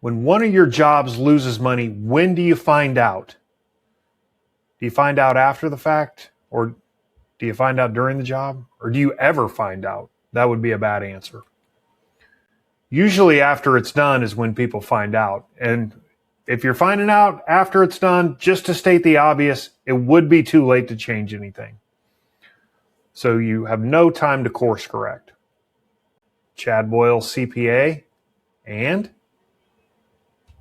When one of your jobs loses money, when do you find out? Do you find out after the fact? Or do you find out during the job? Or do you ever find out? That would be a bad answer. Usually after it's done is when people find out. And if you're finding out after it's done, just to state the obvious, it would be too late to change anything. So you have no time to course correct. Chad Boyle, CPA, and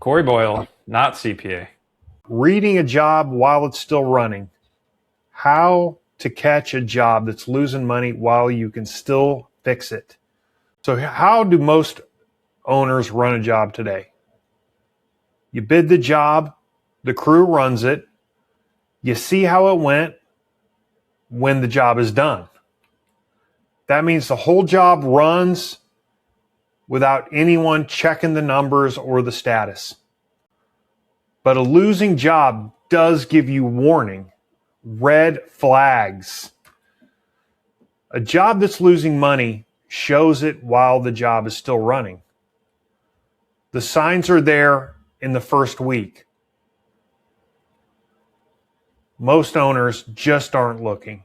Corey Boyle, not CPA. Reading a job while it's still running. How to catch a job that's losing money while you can still fix it. So how do most owners run a job today? You bid the job, the crew runs it, you see how it went when the job is done. That means the whole job runs without anyone checking the numbers or the status. But a losing job does give you warning, red flags. A job that's losing money shows it while the job is still running. The signs are there in the first week. Most owners just aren't looking.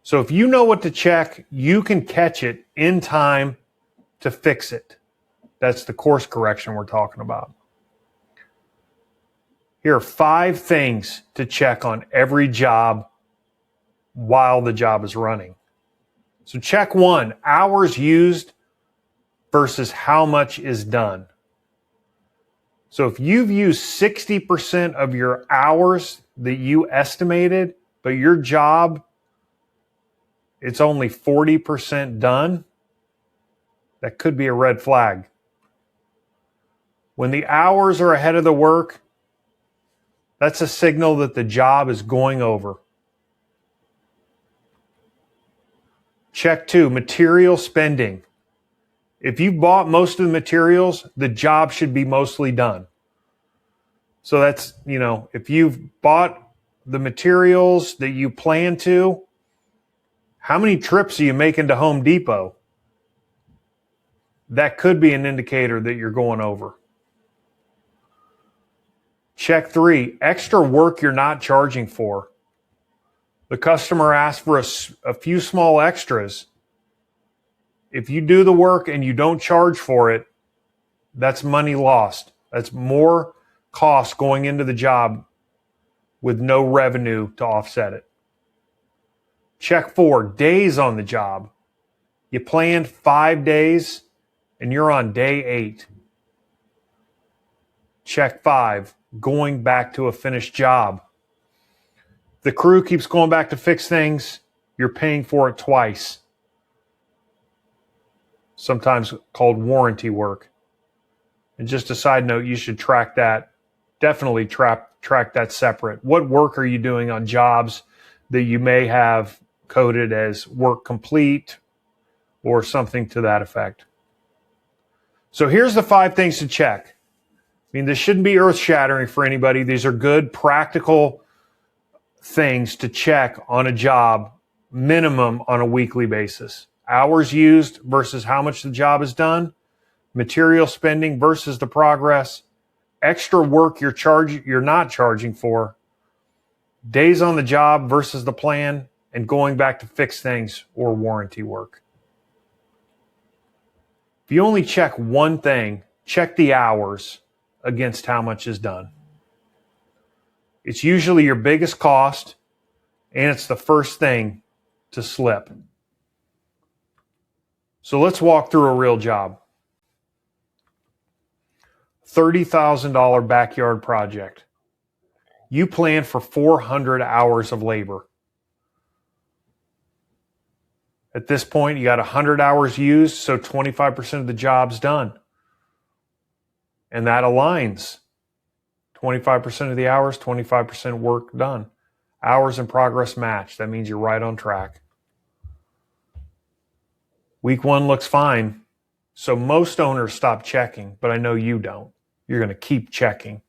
So if you know what to check, you can catch it in time to fix it. That's the course correction we're talking about. Here are 5 things to check on every job while the job is running. So check 1, hours used versus how much is done. So if you've used 60% of your hours that you estimated, but your job, it's only 40% done, that could be a red flag. When the hours are ahead of the work, that's a signal that the job is going over. Check 2, material spending. If you bought most of the materials, the job should be mostly done. So that's, if you've bought the materials that you plan to, how many trips are you making to Home Depot? That could be an indicator that you're going over. Check 3, extra work you're not charging for. The customer asks for a few small extras. If you do the work and you don't charge for it, that's money lost. That's more cost going into the job with no revenue to offset it. Check 4, days on the job. You planned 5 days and you're on day 8. Check 5, going back to a finished job. The crew keeps going back to fix things, you're paying for it twice. Sometimes called warranty work. And just a side note, you should track that. Definitely track that separate. What work are you doing on jobs that you may have coded as work complete or something to that effect? So here's the 5 things to check. I mean, this shouldn't be earth-shattering for anybody. These are good, practical things to check on a job, minimum on a weekly basis. Hours used versus how much the job is done. Material spending versus the progress. Extra work you're not charging for. Days on the job versus the plan. And going back to fix things or warranty work. If you only check one thing, check the hours against how much is done. It's usually your biggest cost, and it's the first thing to slip. So let's walk through a real job. $30,000 backyard project. You plan for 400 hours of labor. At this point, you got 100 hours used, so 25% of the job's done. And that aligns. 25% of the hours, 25% work done. Hours in progress match. That means you're right on track. Week 1 looks fine. So most owners stop checking, but I know you don't. You're going to keep checking.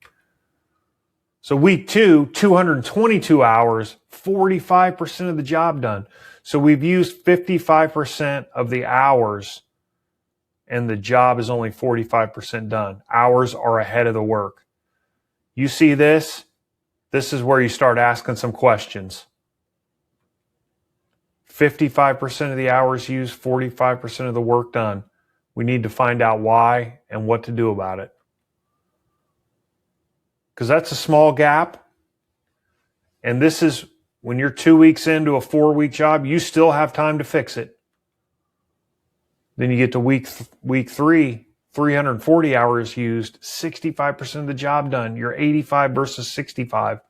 So week 2, 222 hours, 45% of the job done. So we've used 55% of the hours and the job is only 45% done. Hours are ahead of the work. You see this? This is where you start asking some questions. 55% of the hours used, 45% of the work done. We need to find out why and what to do about it. Because that's a small gap. And this is when you're 2 weeks into a 4-week job, you still have time to fix it. Then you get to week 3, 340 hours used, 65% of the job done. You're 85 versus 65.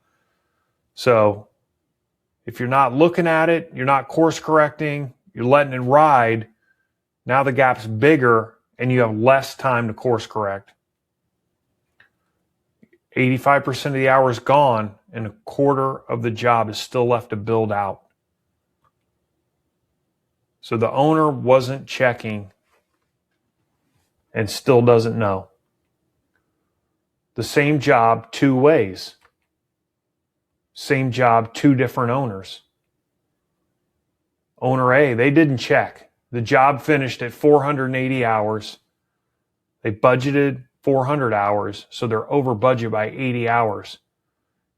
So if you're not looking at it, you're not course correcting, you're letting it ride, now the gap's bigger and you have less time to course correct. 85% of the hours gone and a quarter of the job is still left to build out. So the owner wasn't checking and still doesn't know. The same job 2 ways. Same job, 2 different owners. Owner A, they didn't check. The job finished at 480 hours. They budgeted 400 hours, so they're over budget by 80 hours.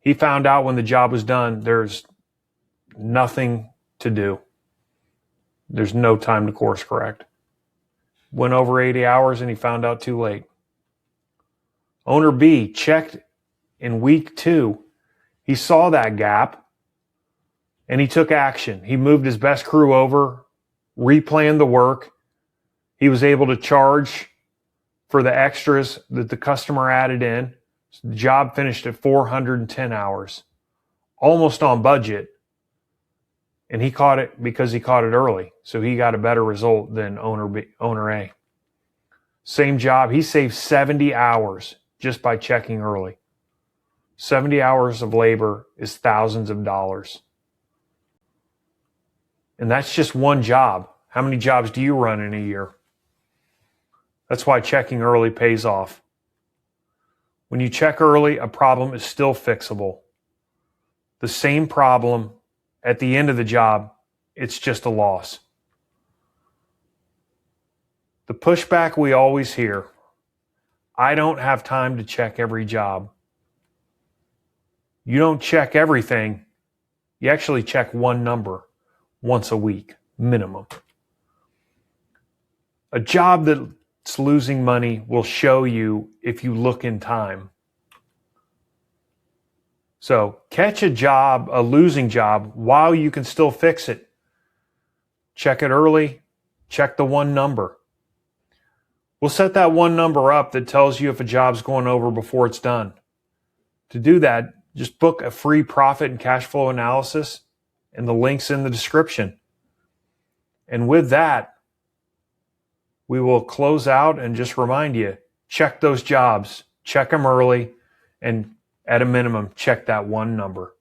He found out when the job was done, there's nothing to do. There's no time to course correct. Went over 80 hours and he found out too late. Owner B checked in week 2. He saw that gap and he took action. He moved his best crew over, replanned the work. He was able to charge for the extras that the customer added in. The job finished at 410 hours, almost on budget. And he caught it because he caught it early. So he got a better result than owner A. Same job. He saved 70 hours just by checking early. 70 hours of labor is thousands of dollars. And that's just one job. How many jobs do you run in a year? That's why checking early pays off. When you check early, a problem is still fixable. The same problem at the end of the job, it's just a loss. The pushback we always hear, I don't have time to check every job. You don't check everything. You actually check one number once a week, minimum. A job that's losing money will show you if you look in time. So catch a job, a losing job, while you can still fix it. Check it early. Check the one number. We'll set that one number up that tells you if a job's going over before it's done. To do that, just book a free profit and cash flow analysis, and the link's in the description. And with that, we will close out and just remind you, check those jobs, check them early, and at a minimum, check that one number.